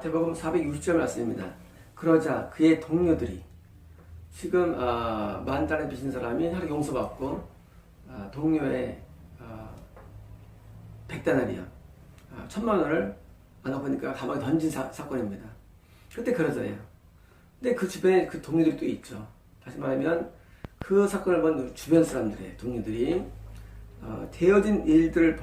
마태복음 460절 말씀입니다. 그러자 그의 동료들이 지금 만단에 빚은 사람이 하루 용서받고 동료의 100데나리온 1000만원을 안 갚으니까 감옥에 던진 사건입니다. 그때 그러자예요. 근데 그 주변에 그 동료들이 또 있죠. 다시 말하면 그 사건을 본 주변 사람들의 동료들이 되어진 일들을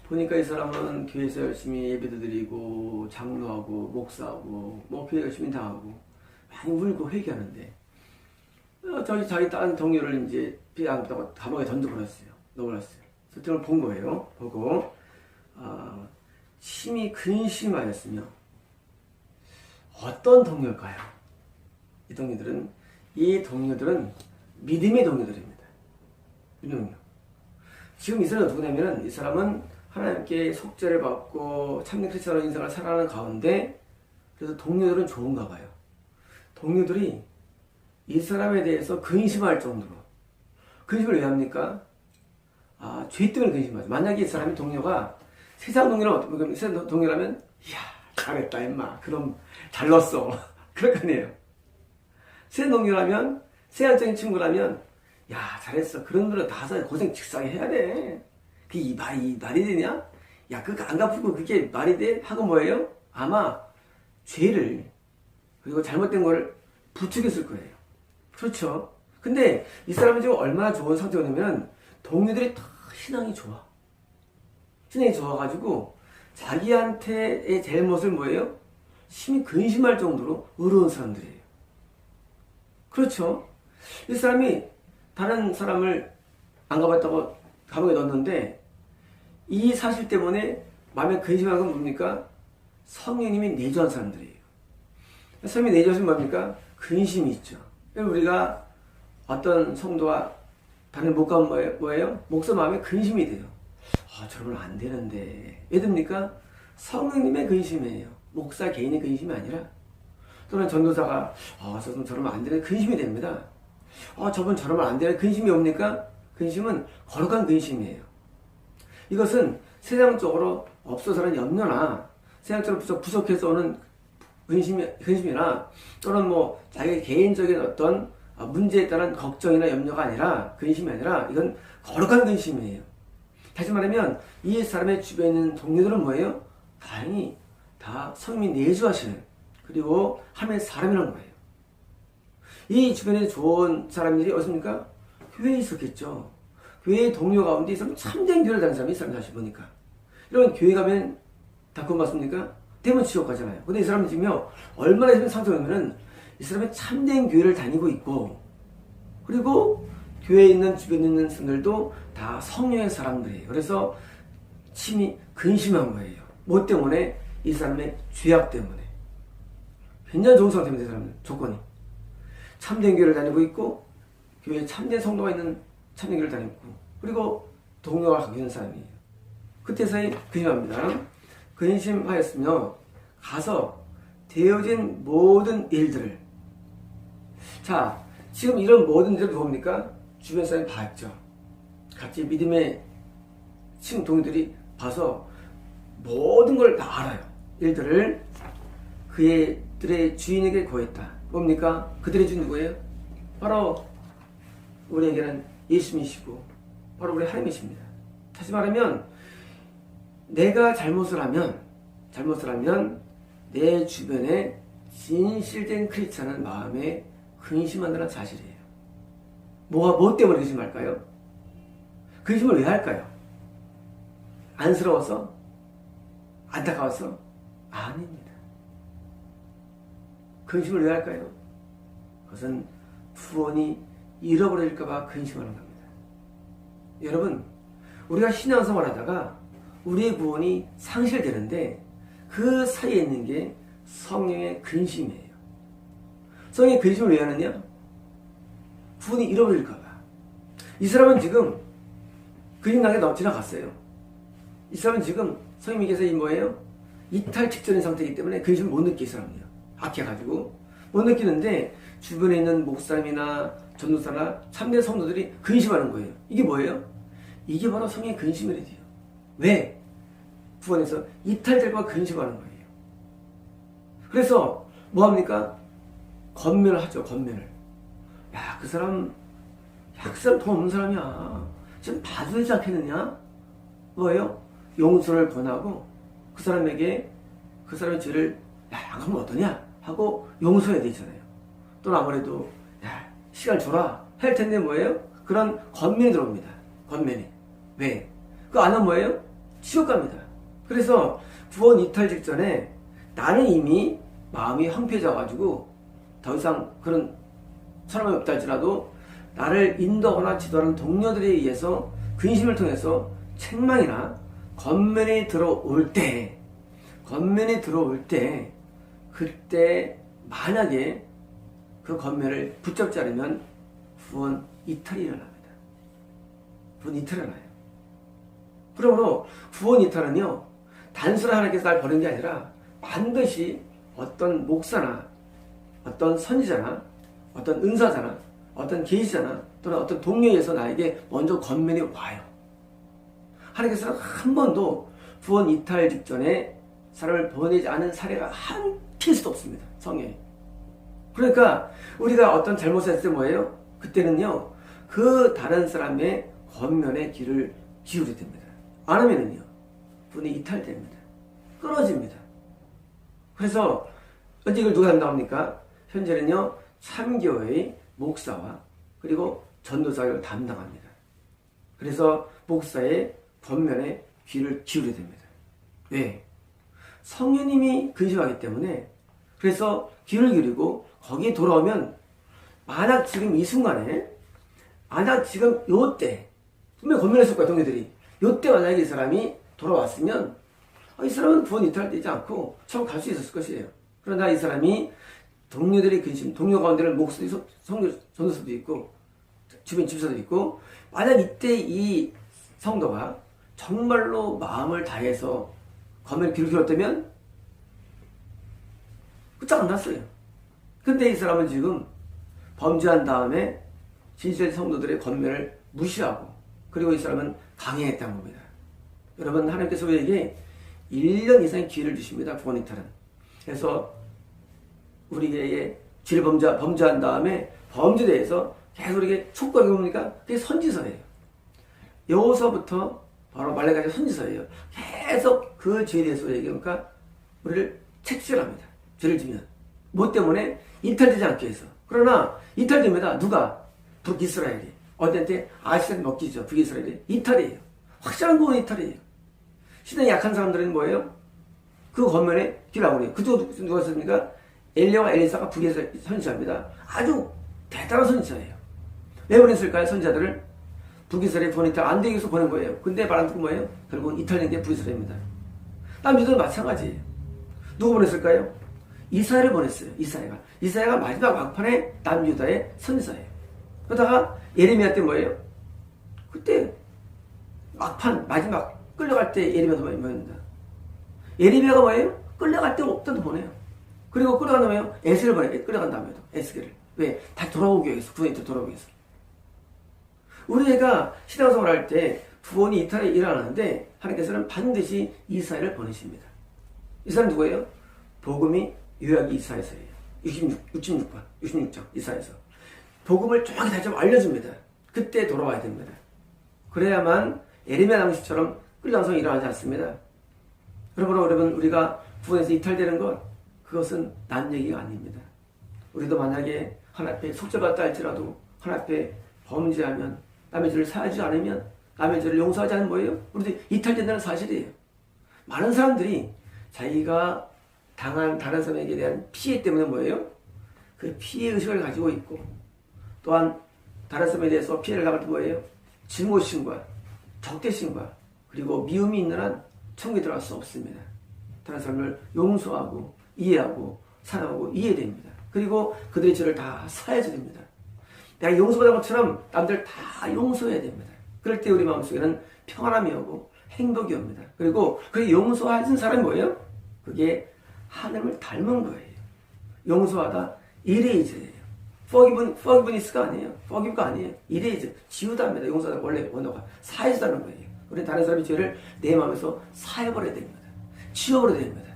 보니까 이 사람은 교회에서 열심히 예배도 드리고 장로하고 목사하고 뭐 교회 열심히 다 하고 많이 울고 회개하는데 자기 다른 동료를 이제 피해 안 갚다고 감옥에 던져버렸어요. 넣어버렸어요. 그래서 그걸 본 거예요. 보고 심히 근심하였으며 어떤 동료일까요? 이 동료들은 믿음의 동료들입니다. 믿음의 동료. 지금 이 사람은 누구냐면은 이 사람은 하나님께 속죄를 받고 참된 크리스찬 인생을 살아가는 가운데 그래서 동료들은 좋은가 봐요. 동료들이 이 사람에 대해서 근심할 정도로 근심을 왜 합니까? 죄 때문에 근심하죠. 만약에 이 사람이 동료가 세상 동료라면 이야 잘했다 임마 그럼 잘 넣었어 그럴 거 아니에요. 세상 동료라면 세상적인 친구라면 야 잘했어 그런 거를 다 고생 직사하게 해야 돼. 이 말이 되냐? 야 그거 안 갚고 그게 말이 돼? 하고 뭐예요? 아마 죄를 그리고 잘못된 걸 부추겼을 거예요. 그렇죠? 근데 이 사람은 지금 얼마나 좋은 상태였냐면 동료들이 다 신앙이 좋아. 신앙이 좋아가지고 자기한테의 잘못을 뭐예요? 심히 근심할 정도로 의로운 사람들이에요. 그렇죠? 이 사람이 다른 사람을 안 갚았다고 감옥에 넣었는데 이 사실 때문에 마음에 근심한 건 뭡니까? 성령님이 내주한 사람들이에요. 성령님이 내주하신 뭡니까? 근심이 있죠. 우리가 어떤 성도와 다른 못 가면 뭐예요? 목사 마음에 근심이 돼요. 저러면 안 되는데. 왜 됩니까? 성령님의 근심이에요. 목사 개인의 근심이 아니라 또는 전도사가 저러면 안 되는 근심이 됩니다. 저분 저러면 안 되는 근심이 옵니까? 근심은 거룩한 근심이에요. 이것은 세상적으로 없어서는 염려나 세상적으로 부족해서 오는 근심이나 또는 뭐 자기 개인적인 어떤 문제에 따른 걱정이나 염려가 아니라 근심이 아니라 이건 거룩한 근심이에요. 다시 말하면 이 사람의 주변에 있는 동료들은 뭐예요? 다행히 다 성령이 내주하시는 그리고 하나님의 사람이라는 거예요. 이 주변에 좋은 사람들이 어디습니까? 교회에 있었겠죠. 교회의 동료 가운데 이 사람 참된 교회를 다니는 사람이 이 사람 다시 보니까 이런 교회 가면 다 구원 받습니까? 대면 지옥 가잖아요. 근데 이 사람은 지금 얼마나 있으면 상처냐면은 이 사람이 참된 교회를 다니고 있고 그리고 교회에 있는 주변에 있는 사람들도 다 성령의 사람들이에요. 그래서 심히 근심한 거예요. 뭐 때문에? 이 사람의 죄악 때문에. 굉장히 좋은 상태입니다. 이 사람은 조건이 참된 교회를 다니고 있고 교회에 참된 성도가 있는 참된 교회를 다니고 그리고 동료가 갖고 있는 사람이에요. 그때서야 근심합니다. 근심하였으며 가서 되어진 모든 일들을 자 지금 이런 모든 일들을 뭡니까? 주변 사람이 봤죠. 같이 믿음의 동료들이 봐서 모든 걸 다 알아요. 일들을 그들의 주인에게 고했다. 뭡니까? 그들의 주인 누구예요? 바로 우리에게는 예수님이시고 바로 우리 하나님이십니다. 다시 말하면 내가 잘못을 하면 내 주변에 진실된 크리스찬은 마음에 근심한다는 사실이에요. 뭐 때문에 근심할까요? 근심을 왜 할까요? 안쓰러워서? 안타까워서? 아닙니다. 근심을 왜 할까요? 그것은 구원이 잃어버릴까봐 근심하는 겁니다. 여러분, 우리가 신앙생활 하다가 우리의 구원이 상실되는데 그 사이에 있는 게 성령의 근심이에요. 성령의 근심을 왜 하느냐? 구원이 잃어버릴까봐. 이 사람은 지금 근심나게 지나갔어요. 이 사람은 지금 성령님께서 이 뭐예요? 이탈 직전인 상태이기 때문에 근심을 못 느끼는 사람이에요. 악해가지고 못 느끼는데 주변에 있는 목사님이나 전도사나 참된 성도들이 근심하는 거예요. 이게 뭐예요? 이게 바로 성령의 근심이래요. 왜? 구원에서 이탈될까 근심하는 거예요. 그래서 뭐합니까? 권면을 하죠. 권면을. 야, 그 사람 돈 없는 사람이야. 지금 봐주지 않겠느냐? 뭐예요? 용서를 권하고 그 사람에게 그 사람의 죄를 안 하면 어떠냐? 하고 용서해야 되잖아요. 또는 아무래도 시간 줘라 할 텐데 뭐예요? 그런 권면이 들어옵니다. 권면이. 왜? 그거 안 하면 뭐예요? 지옥 갑니다. 그래서 구원 이탈 직전에 나는 이미 마음이 황폐해져가지고 더 이상 그런 사람이 없다 할지라도 나를 인도하거나 지도하는 동료들에 의해서 근심을 통해서 책망이나 권면이 들어올 때 그때 만약에 그 권면을 붙잡지 않으면 구원 이탈이 일어납니다. 구원 이탈이 일어나요. 그러므로 구원 이탈은요, 단순한 하나님께서 날 버린 게 아니라 반드시 어떤 목사나 어떤 선지자나 어떤 은사자나 어떤 계시자나 또는 어떤 동료에서 나에게 먼저 권면이 와요. 하나님께서는 한 번도 구원 이탈 직전에 사람을 보내지 않은 사례가 한 필수도 없습니다. 성경에. 그러니까 우리가 어떤 잘못을 했을 때 뭐예요? 그때는요, 그 다른 사람의 권면에 귀를 기울여야 됩니다. 안 하면은요, 분이 이탈됩니다. 끊어집니다. 그래서 현재 이걸 누가 담당합니까? 현재는요, 참교회의 목사와 그리고 전도사를 담당합니다. 그래서 목사의 권면에 귀를 기울여야 됩니다. 왜? 성령님이 근심하기 때문에. 그래서 귀를 기울이고 거기에 돌아오면 만약 지금 이 순간에 만약 지금 요때 분명히 권면했을 거야 동료들이. 요때 만약에 이 사람이 돌아왔으면 이 사람은 구원 이탈되지 않고 처음 갈 수 있었을 것이에요. 그러나 이 사람이 동료들의 근심, 동료 가운데는 목사들이 전도사도 있고 주변 집사도 있고, 만약 이때 이 성도가 정말로 마음을 다해서 권면을 기울였다면 끝장 안 났어요. 근데 이 사람은 지금 범죄한 다음에 진실의 성도들의 권면을 무시하고, 그리고 이 사람은 강행했다는 겁니다. 여러분, 하나님께서 우리에게 1년 이상의 기회를 주십니다. 구원 이탈은. 그래서 우리에게 죄를 범죄한 다음에 범죄에 대해서 계속 우리에게 촉구하게 뭡니까? 그게 선지서예요. 여호서부터 바로 말라기까지 선지서예요. 계속 그 죄에 대해서 얘기하니까 우리를 책질합니다. 죄를 지면. 뭐 때문에? 이탈되지 않게 해서. 그러나 이탈됩니다. 누가? 북이스라엘이. 어디한테? 아시안 먹기죠. 북이스라엘이. 이탈이에요. 확실한 구원 이탈이에요. 신앙이 약한 사람들은 뭐예요? 그 권면에 귀라고 그래요. 그쪽 누가 있습니까? 엘리야와 엘리사가 북에서 선지자입니다. 아주 대단한 선지자예요. 왜 보냈을까요? 선지자들을? 북이스라엘 구원 이탈 안 되기 위해서 보낸 거예요. 근데 말 안 듣고 뭐예요? 결국은 이탈된 게 북이스라엘입니다. 남유다도 마찬가지예요. 누구 보냈을까요? 이사야를 보냈어요. 이사야가 마지막 막판에 남유다의 선지자예요. 그러다가 예레미야 때 뭐예요? 그때 막판 마지막 끌려갈 때 예레미야도 뭐입니다. 예레미야가 뭐예요? 끌려갈 때 없던 보내요. 그리고 끌려간 다음에요, 에스겔을 보내요. 끌려간 다음에도 에스겔을. 왜? 다시 돌아오기 위해서. 구원이 돌아오기 위해서. 우리 애가 신앙생활 할 때 구원이 이탈이 일어나는데 하나님께서는 반드시 이사야를 보내십니다. 이 사람 누구예요? 복음이 요약이 이사야서예요. 66장 이사야서. 복음을 정확히 다시 좀 알려줍니다. 그때 돌아와야 됩니다. 그래야만 예레미야 당시처럼 끌려가서 일어나지 않습니다. 여러분, 우리가 구원에서 이탈되는 것, 그것은 난 얘기가 아닙니다. 우리도 만약에 하나님 앞에 속죄받다 할지라도 하나님 앞에 범죄하면, 남의 죄를 사하지 않으면, 남의 죄를 용서하지 않으면 뭐예요? 우리도 이탈된다는 사실이에요. 많은 사람들이 자기가 당한 다른 사람에게 대한 피해 때문에 뭐예요? 그 피해 의식을 가지고 있고, 또한 다른 사람에 대해서 피해를 당할 때 뭐예요? 증오심과 적대심과 그리고 미움이 있는 한 천국에 들어갈 수 없습니다. 다른 사람을 용서하고 이해하고 사랑하고 이해됩니다. 그리고 그들의 죄를 다 사해야 됩니다. 내가 용서받은 것처럼 남들 다 용서해야 됩니다. 그럴 때 우리 마음속에는 평안함이 오고 행복이 옵니다. 그리고 그 용서하신 사람이 뭐예요? 그게 하나님을 닮은 거예요. 용서하다 이레이즈예요. forgiveness가 아니에요. forgive가 아니에요. 이레이즈, 지우다입니다. 용서하다 원래 원어가 사해주다는 거예요. 우리 다른 사람의 죄를 내 마음에서 사해버려야 됩니다. 지워버려야 됩니다.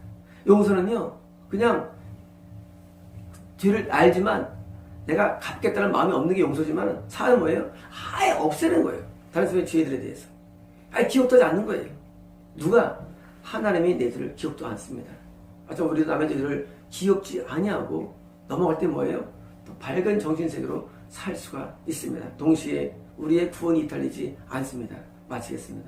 용서는요, 그냥 죄를 알지만 내가 갚겠다는 마음이 없는 게 용서지만 사는 뭐예요? 아예 없애는 거예요. 다른 사람의 죄들에 대해서. 아예 기억도 하지 않는 거예요. 누가? 하나님이 내 죄를 기억도 않습니다. 하여튼 우리도 남의 죄를 기억지 아니하고 넘어갈 때 뭐예요? 또 밝은 정신세계로 살 수가 있습니다. 동시에 우리의 구원이 이탈리지 않습니다. 마치겠습니다.